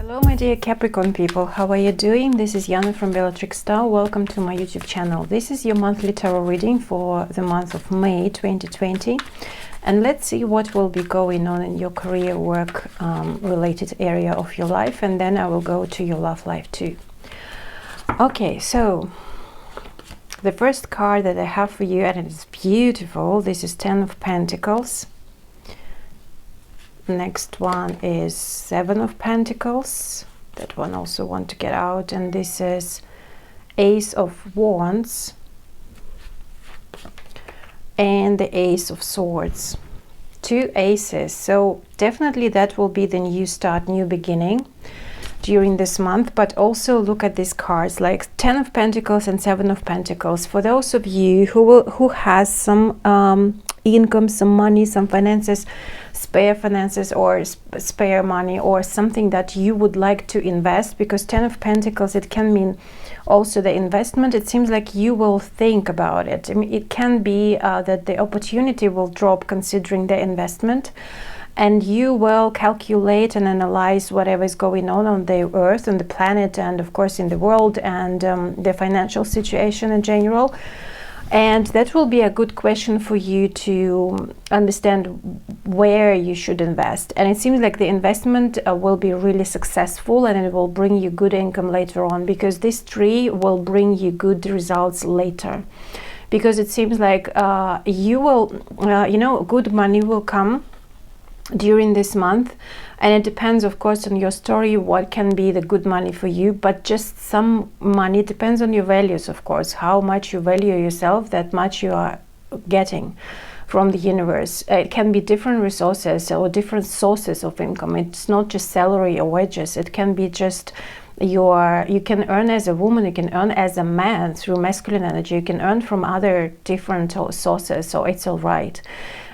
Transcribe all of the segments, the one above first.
Hello my dear Capricorn people, how are you doing? This is Yana from Bellatrix. Welcome to my YouTube channel. This is your monthly tarot reading for the month of May 2020, and let's see what will be going on in your career, work related area of your life, and then I will go to your love life too. Okay, so the first card that I have for you, and it is beautiful, this is 10 of Pentacles. Next one is 7 of Pentacles. That one also want to get out. And this is Ace of Wands and the Ace of Swords. Two aces. So definitely that will be the new start, new beginning during this month. But also look at these cards like 10 of Pentacles and 7 of Pentacles. For those of you who has some income, some money, some finances, spare finances or spare money, or something that you would like to invest, because 10 of Pentacles, it can mean also the investment. It seems like you will think about it. I mean, it can be that the opportunity will drop considering the investment, and you will calculate and analyze whatever is going on the earth, on the planet, and of course in the world, and the financial situation in general. And that will be a good question for you to understand where you should invest. And it seems like the investment will be really successful, and it will bring you good income later on, because this tree will bring you good results later. Because it seems like you will, good money will come during this month, and it depends of course on your story what can be the good money for you. But just some money depends on your values, of course, how much you value yourself, that much you are getting from the universe. It can be different resources or different sources of income. It's not just salary or wages. It can be just you can earn as a woman, you can earn as a man through masculine energy, you can earn from other different sources, so it's all right.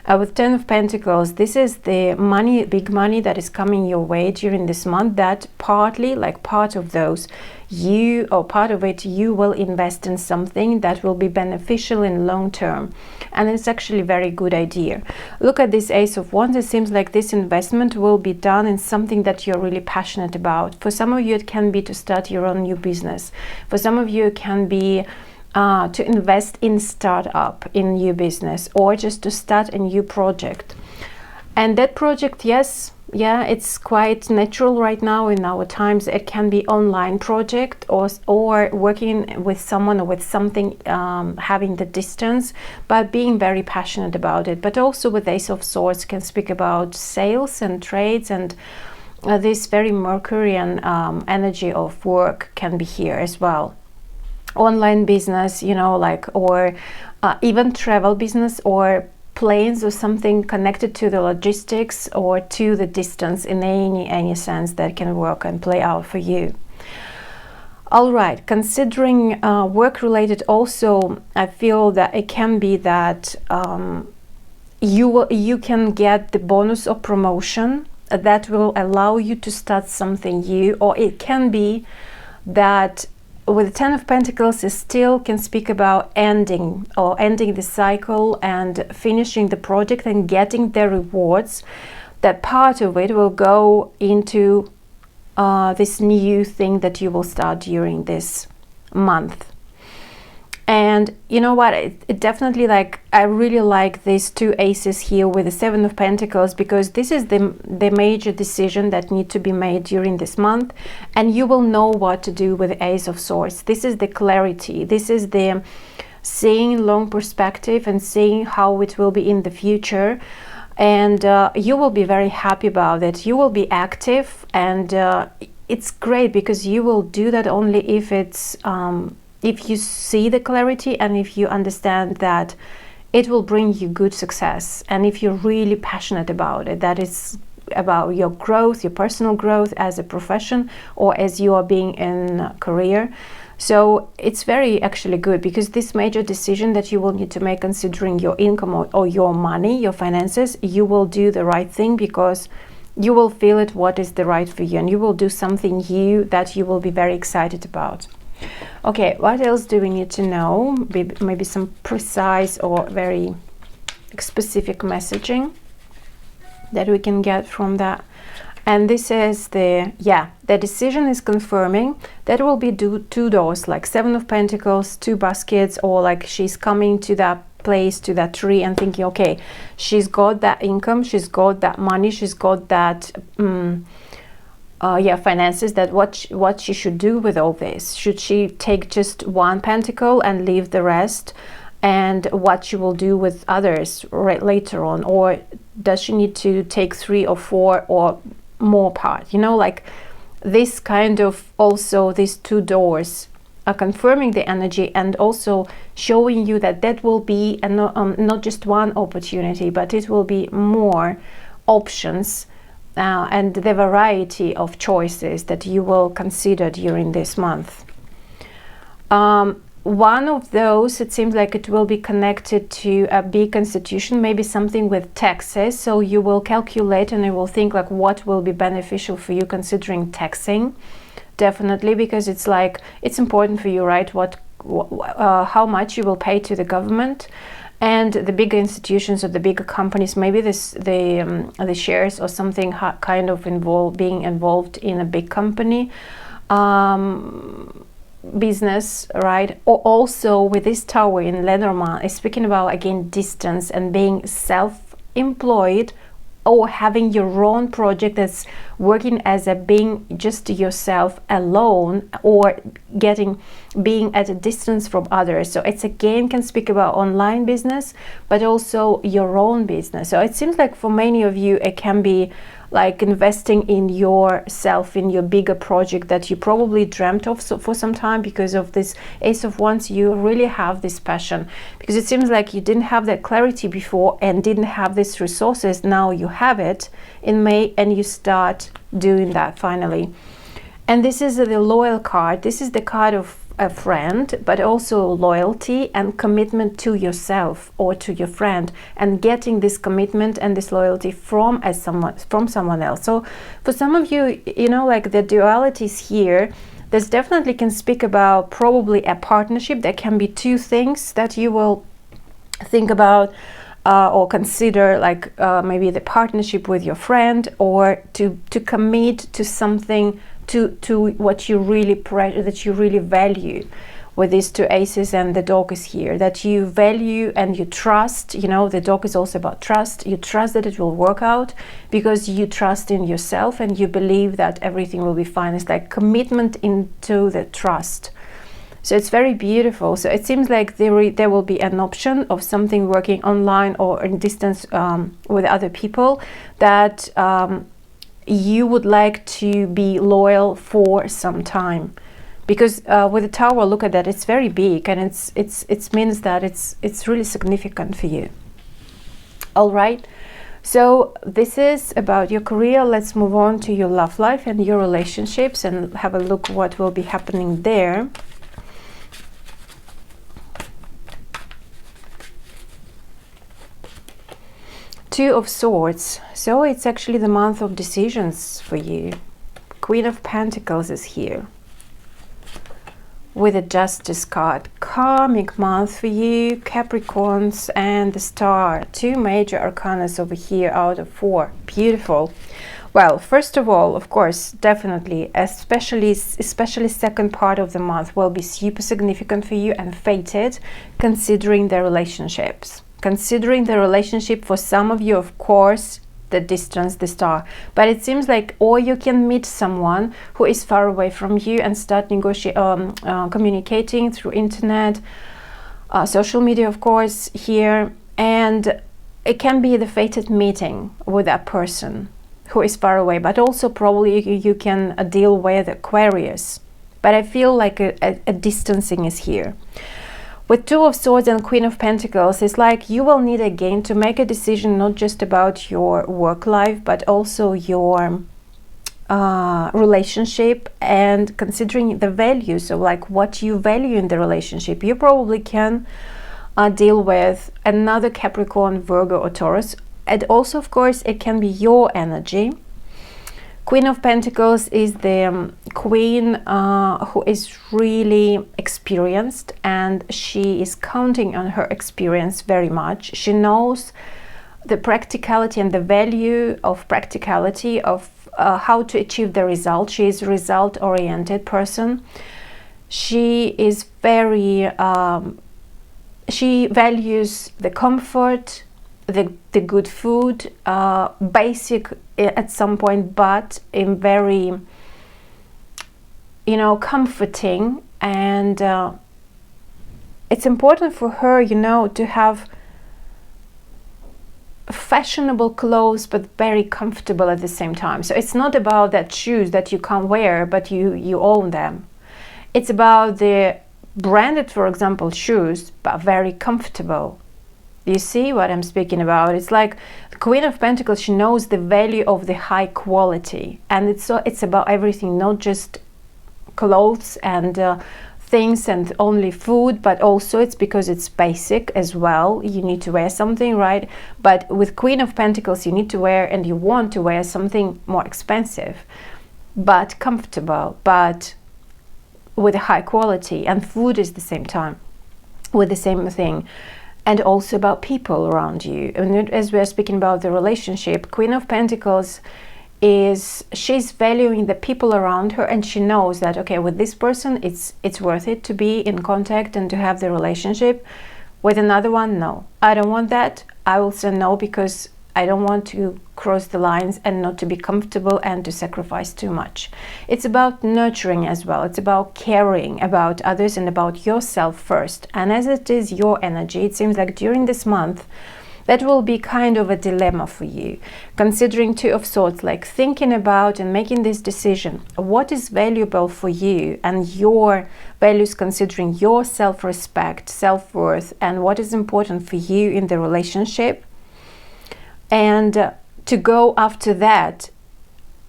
With 10 of Pentacles, this is the money, big money that is coming your way during this month, that partly, like part of those, part of it, you will invest in something that will be beneficial in long term. And it's actually a very good idea. Look at this Ace of Wands. It seems like this investment will be done in something that you're really passionate about. For some of you, it can be to start your own new business. For some of you, it can be to invest in startup, in new business, or just to start a new project. And that project, it's quite natural right now in our times. It can be online project or working with someone or with something, having the distance, but being very passionate about it. But also with Ace of Swords can speak about sales and trades, and this very Mercurian energy of work can be here as well. Online business, or even travel business, or planes, or something connected to the logistics or to the distance in any sense that can work and play out for you. All right, considering work related also, I feel that it can be that you can get the bonus of promotion that will allow you to start something new, or it can be that with the 10 of Pentacles, it still can speak about ending the cycle and finishing the project and getting the rewards. That part of it will go into this new thing that you will start during this month. And you know what, it definitely, I really like these two aces here with the 7 of Pentacles, because this is the major decision that need to be made during this month, and you will know what to do with the Ace of Swords. This is the clarity, this is the seeing long perspective and seeing how it will be in the future, and you will be very happy about it. You will be active, and it's great because you will do that only if it's if you see the clarity, and if you understand that it will bring you good success, and if you're really passionate about it, that is about your growth, your personal growth as a profession, or as you are being in a career. So it's very actually good, because this major decision that you will need to make considering your income or your money, your finances, you will do the right thing, because you will feel it what is the right for you, and you will do something new that you will be very excited about. Okay, what else do we need to know? Maybe some precise or very specific messaging that we can get from that. And this is the decision is confirming. That will be two doors, like Seven of Pentacles, two baskets, or like she's coming to that place, to that tree, and thinking, okay, she's got that income, she's got that money, she's got that finances, that what she should do with all this. Should she take just one pentacle and leave the rest, and what she will do with others later on, or does she need to take 3 or 4 or more part, you know, like this kind of, also these two doors are confirming the energy and also showing you that that will be not just one opportunity, but it will be more options and the variety of choices that you will consider during this month. One of those, it seems like it will be connected to a big institution, maybe something with taxes. So you will calculate and you will think like what will be beneficial for you considering taxing. Definitely, because it's like, it's important for you, right? How much you will pay to the government. And the bigger institutions or the bigger companies, maybe the shares or something kind of being involved in a big company. Business, right? Or also with this tower in Lenormand is speaking about, again, distance and being self-employed, or having your own project that's working as being just yourself alone, or being at a distance from others. So it's again can speak about online business, but also your own business. So it seems like for many of you it can be like investing in yourself, in your bigger project that you probably dreamt of for some time. Because of this Ace of Wands, you really have this passion, because it seems like you didn't have that clarity before and didn't have these resources. Now you have it in May and you start doing that finally. And this is the loyal card. This is the card of a friend, but also loyalty and commitment to yourself or to your friend, and getting this commitment and this loyalty from someone else. So for some of you, you know, like the dualities here, this definitely can speak about probably a partnership. There can be two things that you will think about or consider, like maybe the partnership with your friend, or to commit to something, to what you really that you really value, with these two aces, and the dog is here, that you value and you trust. You know, the dog is also about trust. You trust that it will work out because you trust in yourself and you believe that everything will be fine. It's like commitment into the trust. So it's very beautiful. So it seems like there will be an option of something working online or in distance with other people, that you would like to be loyal for some time. Because with the tower, look at that, it's very big, and it means that it's really significant for you. All right, so this is about your career. Let's move on to your love life and your relationships and have a look what will be happening there. Two of Swords. So it's actually the month of decisions for you. Queen of Pentacles is here with a Justice card. Karmic month for you, Capricorns, and the Star. Two major arcanas over here out of 4. Beautiful. Well, first of all, of course, definitely, especially second part of the month will be super significant for you and fated, considering the relationships. Considering the relationship, for some of you, of course, the distance, the Star. But it seems like, or you can meet someone who is far away from you and start communicating through internet, social media, of course, here. And it can be the fated meeting with that person who is far away. But also probably you can deal with Aquarius. But I feel like a distancing is here. With Two of Swords and Queen of Pentacles, it's like you will need again to make a decision, not just about your work life, but also your relationship, and considering the values of like what you value in the relationship. You probably can deal with another Capricorn, Virgo, or Taurus. And also, of course, it can be your energy. Queen of Pentacles is the queen who is really experienced, and she is counting on her experience very much. She knows the practicality and the value of practicality of how to achieve the result. She is a result-oriented person. She is very, she values the comfort, the good food, basic at some point, but in very, you know, comforting. And it's important for her, you know, to have fashionable clothes but very comfortable at the same time. So it's not about that shoes that you can't wear but you own them. It's about the branded, for example, shoes, but very comfortable. You see what I'm speaking about? It's like the Queen of Pentacles. She knows the value of the high quality, and it's about everything, not just clothes and things and only food, but also it's because it's basic as well. You need to wear something, right? But with Queen of Pentacles, you need to wear, and you want to wear something more expensive but comfortable, but with a high quality. And food is the same time with the same thing. And also about people around you. And as we're speaking about the relationship, Queen of Pentacles she's valuing the people around her, and she knows that, okay, with this person it's worth it to be in contact and to have the relationship. With another one, no, I don't want that. I will say no, because I don't want to cross the lines and not to be comfortable and to sacrifice too much. It's about nurturing as well. It's about caring about others and about yourself first. And as it is your energy, it seems like during this month that will be kind of a dilemma for you, considering Two of Swords, like thinking about and making this decision. What is valuable for you and your values, considering your self-respect, self-worth, and what is important for you in the relationship. And to go after that,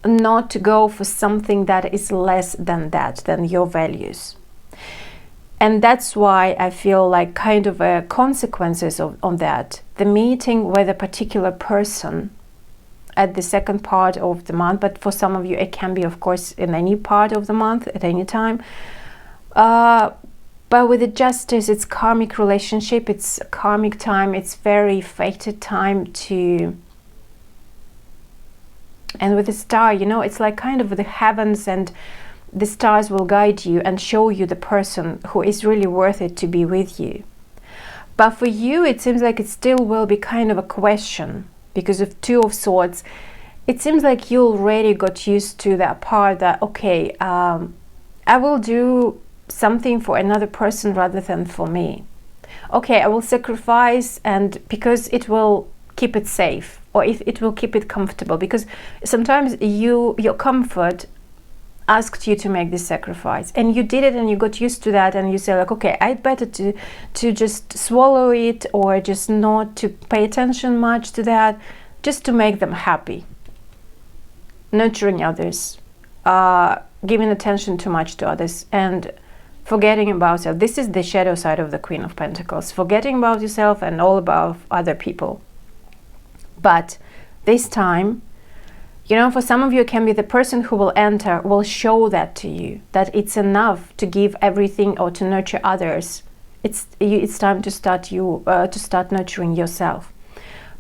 not to go for something that is less than that, than your values. And that's why I feel like kind of consequences on that. The meeting with a particular person at the second part of the month, but for some of you it can be, of course, in any part of the month, at any time. But with the Justice, it's karmic relationship, it's karmic time, it's very fated time to... And with the Star, you know, it's like kind of the heavens, and the stars will guide you and show you the person who is really worth it to be with you. But for you, it seems like it still will be kind of a question because of Two of Swords. It seems like you already got used to that part that, okay, I will do something for another person rather than for me. Okay, I will sacrifice, and because it will keep it safe, or if it will keep it comfortable, because sometimes your comfort asked you to make this sacrifice, and you did it, and you got used to that, and you say like, okay, I'd better to just swallow it, or just not to pay attention much to that, just to make them happy. Nurturing others, giving attention too much to others, and forgetting about yourself. This is the shadow side of the Queen of Pentacles, forgetting about yourself and all about other people. But this time, you know, for some of you, it can be the person who will enter will show that to you, that it's enough to give everything or to nurture others. It's time to start nurturing yourself.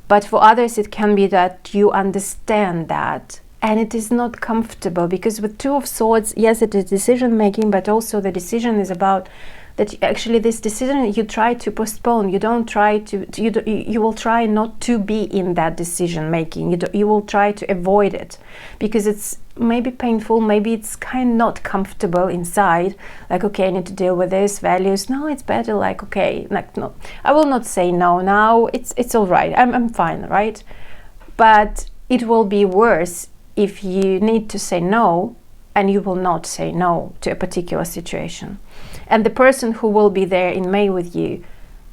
But for others, it can be that you understand that, and it is not comfortable, because with Two of Swords, yes, it is decision making, but also the decision is about that actually this decision you try to postpone. You don't try you will try not to be in that decision making. You will try to avoid it because it's maybe painful, maybe it's kind of not comfortable inside, like, okay, I need to deal with this, values. No, it's better like, okay, like, no, I will not say no now, it's all right, I'm fine, right? But it will be worse if you need to say no and you will not say no to a particular situation. And the person who will be there in May with you,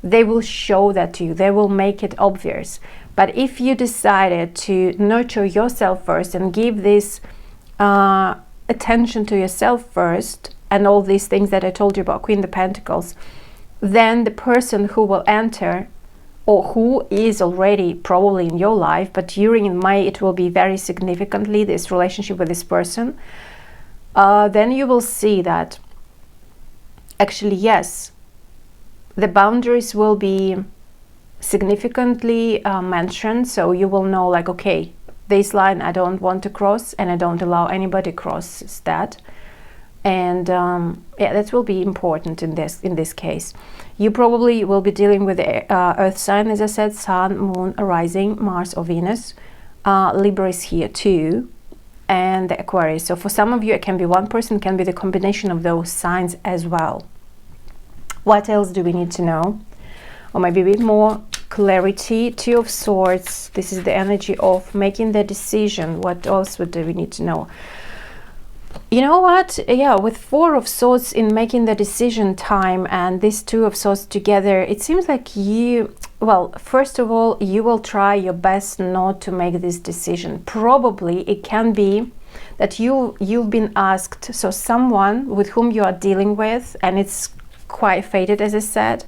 they will show that to you, they will make it obvious. But if you decided to nurture yourself first and give this attention to yourself first, and all these things that I told you about Queen of Pentacles, then the person who will enter, or who is already probably in your life, but during May it will be very significantly, this relationship with this person, then you will see that actually, yes, the boundaries will be significantly mentioned, so you will know like, okay, this line I don't want to cross, and I don't allow anybody crosses that. And yeah, that will be important in this case. You probably will be dealing with the earth sign, as I said, Sun, Moon, Rising, Mars or Venus. Libra is here too, and the Aquarius. So for some of you, it can be one person, it can be the combination of those signs as well. What else do we need to know? Or maybe a bit more clarity. Two of Swords. This is the energy of making the decision. What else do we need to know? You know what? Yeah, with Four of Swords in making the decision time and these Two of Swords together, it seems like you, well, first of all, you will try your best not to make this decision. Probably it can be that you've been asked, so someone with whom you are dealing with, and it's quite fated, as I said,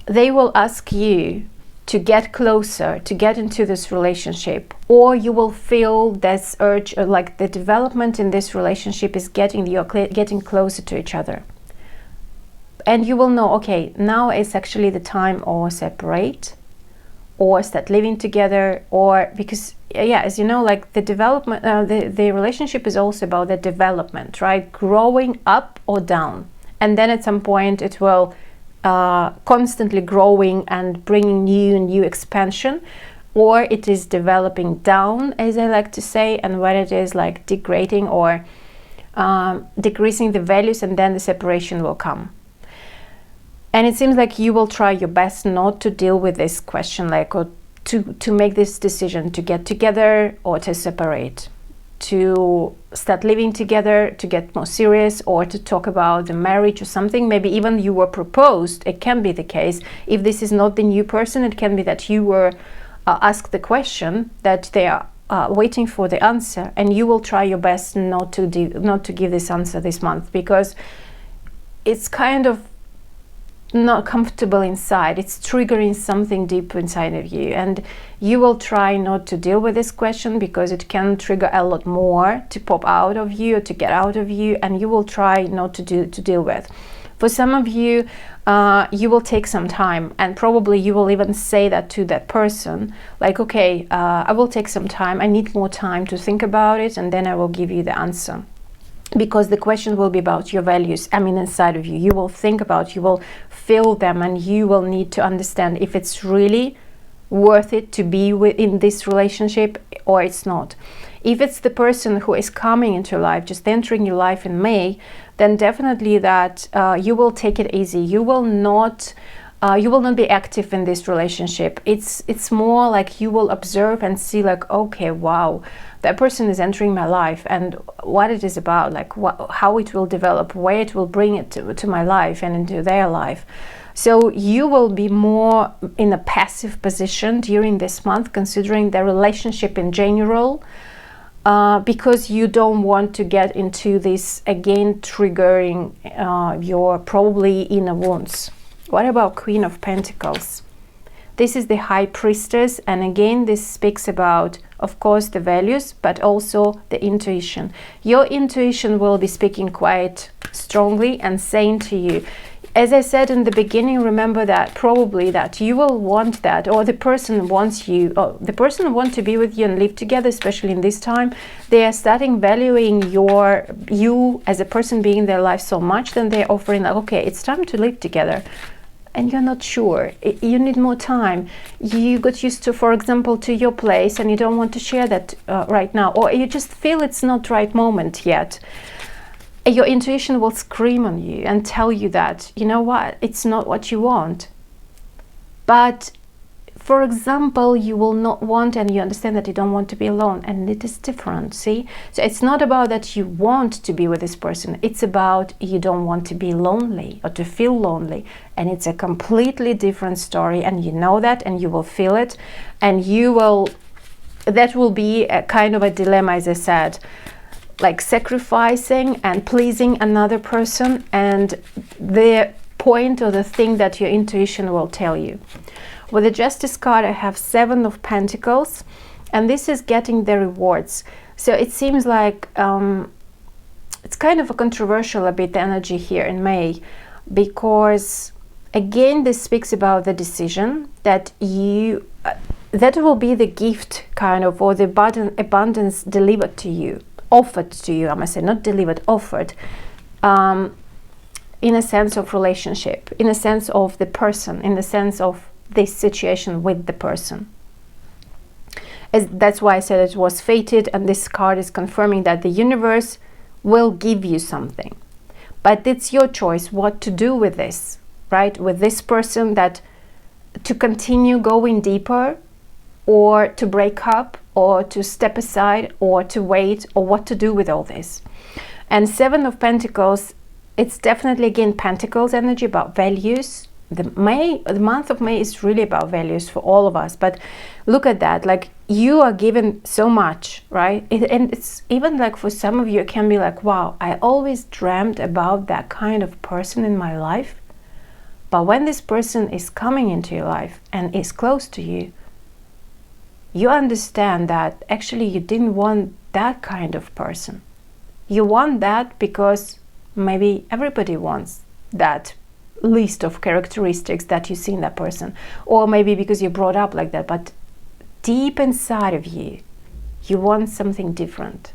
they will ask you to get closer, to get into this relationship, or you will feel this urge, like the development in this relationship is you're getting closer to each other. And you will know, okay, now is actually the time or separate, or start living together, or because, yeah, as you know, like the development, the relationship is also about the development, right? Growing up or down. And then at some point it will constantly growing and bringing new expansion, or it is developing down, as I like to say, and when it is like degrading or decreasing the values, and then the separation will come. And it seems like you will try your best not to deal with this question, like, or to make this decision to get together or to separate, to start living together, to get more serious, or to talk about the marriage or something. Maybe even you were proposed. It can be the case. If this is not the new person, it can be that you were asked the question, that they are waiting for the answer, and you will try your best not to give this answer this month, because it's kind of not comfortable inside. It's triggering something deep inside of you, and you will try not to deal with this question because it can trigger a lot more to pop out of you or to get out of you, and you will try not to deal with. For some of you, you will take some time, and probably you will even say that to that person, like, okay, I will take some time, I need more time to think about it, and then I will give you the answer. Because the question will be about your values, I mean, inside of you. You will think about, you will feel them, and you will need to understand if it's really worth it to be in this relationship or it's not. If it's the person who is coming into your life, just entering your life in May, then definitely that you will take it easy. You will not be active in this relationship. It's more like you will observe and see, like, okay, wow, that person is entering my life, and what it is about, like how it will develop, where it will bring it to my life and into their life. So you will be more in a passive position during this month, considering the relationship in general, because you don't want to get into this again, triggering your probably inner wounds. What about Queen of Pentacles? This is the High Priestess, and again, this speaks about, of course, the values, but also the intuition. Your intuition will be speaking quite strongly and saying to you, as I said in the beginning, remember that probably that you will want that, or the person wants you, or the person wants to be with you and live together, especially in this time. They are starting valuing you as a person being in their life so much, then they're offering, like, okay, it's time to live together. And you're not sure, you need more time. You got used to, for example, to your place, and you don't want to share that right now, or you just feel it's not right moment yet. Your intuition will scream on you and tell you that, you know what, it's not what you want. But for example, you will not want, and you understand that you don't want to be alone, and it is different, see? So it's not about that you want to be with this person, it's about you don't want to be lonely or to feel lonely, and it's a completely different story, and you know that, and you will feel it, and that will be a kind of a dilemma, as I said, like sacrificing and pleasing another person, and the point or the thing that your intuition will tell you. With the Justice card, I have 7 of Pentacles, and this is getting the rewards. So it seems like it's kind of a controversial a bit energy here in May, because Again, this speaks about the decision that you that will be the gift kind of, or the abundance delivered to you, offered to you, I must say, not delivered, offered, in a sense of relationship, in a sense of the person, in the sense of this situation with the person. That's why I said it was fated, and this card is confirming that the universe will give you something. But it's your choice what to do with this, right? With this person, that to continue going deeper, or to break up, or to step aside, or to wait, or what to do with all this. And Seven of Pentacles, it's definitely, again, Pentacles energy, about values. The month of May is really about values for all of us. But look at that, like, you are given so much, right? And it's even like, for some of you, it can be like, wow, I always dreamt about that kind of person in my life. But when this person is coming into your life and is close to you, you understand that actually you didn't want that kind of person. You want that because maybe everybody wants that list of characteristics that you see in that person, or maybe because you're brought up like that, but deep inside of you, you want something different.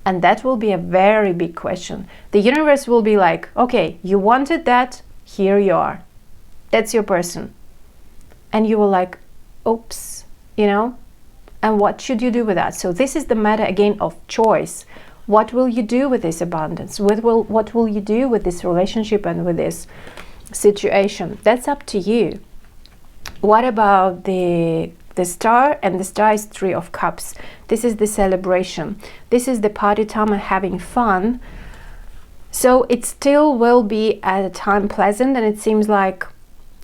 And that will be a very big question. The universe will be like, okay, you wanted that, here you are. That's your person. And you will like, oops, you know, and what should you do with that? So this is the matter, again, of choice. What will you do with this abundance? What will you do with this relationship and with this situation? That's up to you. What about the star? And the star is Three of Cups. This is the celebration. This is the party time and having fun. So it still will be at a time pleasant, and it seems like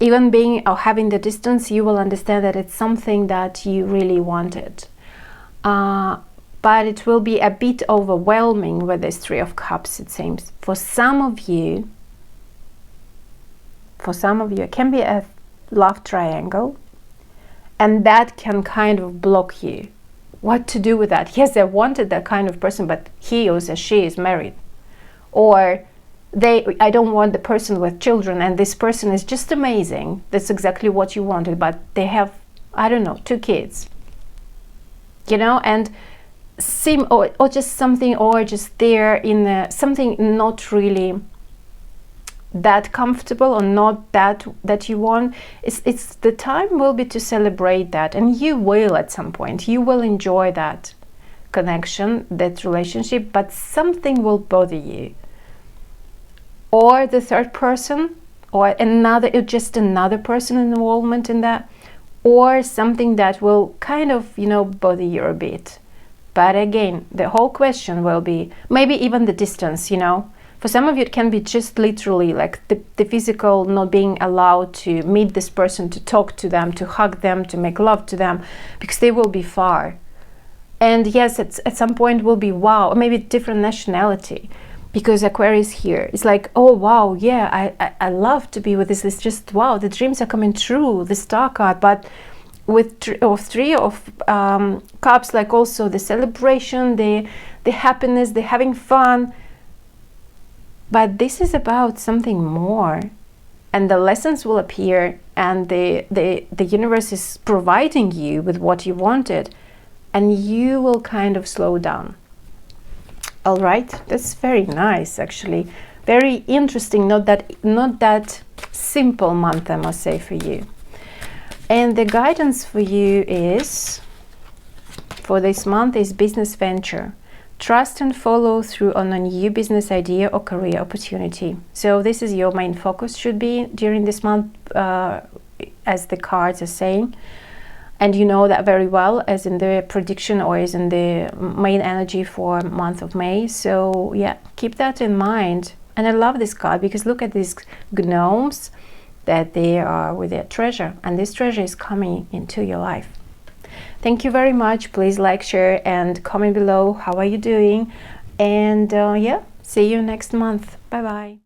even being or having the distance, you will understand that it's something that you really wanted. But it will be a bit overwhelming with this Three of Cups, it seems. For some of you, it can be a love triangle, and that can kind of block you. What to do with that? Yes, I wanted that kind of person, but he or she is married. Or I don't want the person with children, and this person is just amazing. That's exactly what you wanted, but they have, I don't know, 2 kids. You know, and or just something, or just there in something not really that comfortable, or not that you want. It's the time will be to celebrate that, and you will at some point. You will enjoy that connection, that relationship, but something will bother you. Or the third person, or just another person involvement in that, or something that will kind of, you know, bother you a bit. But again, the whole question will be maybe even the distance, you know. For some of you, it can be just literally like the physical, not being allowed to meet this person, to talk to them, to hug them, to make love to them, because they will be far. And yes, at some point will be, wow, or maybe different nationality. Because Aquarius here, it's like, oh wow, yeah, I love to be with this. It's just, wow, the dreams are coming true, the star card. But with Three of Cups, like also the celebration, the happiness, the having fun. But this is about something more, and the lessons will appear, and the universe is providing you with what you wanted, and you will kind of slow down. All right, that's very nice, actually. Very interesting, not that simple month, I must say, for you. And the guidance for you is, for this month, is business venture. Trust and follow through on a new business idea or career opportunity. So this is your main focus, should be during this month, as the cards are saying. And you know that very well, as in the prediction, or as in the main energy for month of May. So yeah, keep that in mind. And I love this card because look at these gnomes, that they are with their treasure, and this treasure is coming into your life. Thank you very much. Please like, share, and comment below. How are you doing? And yeah, see you next month. Bye bye.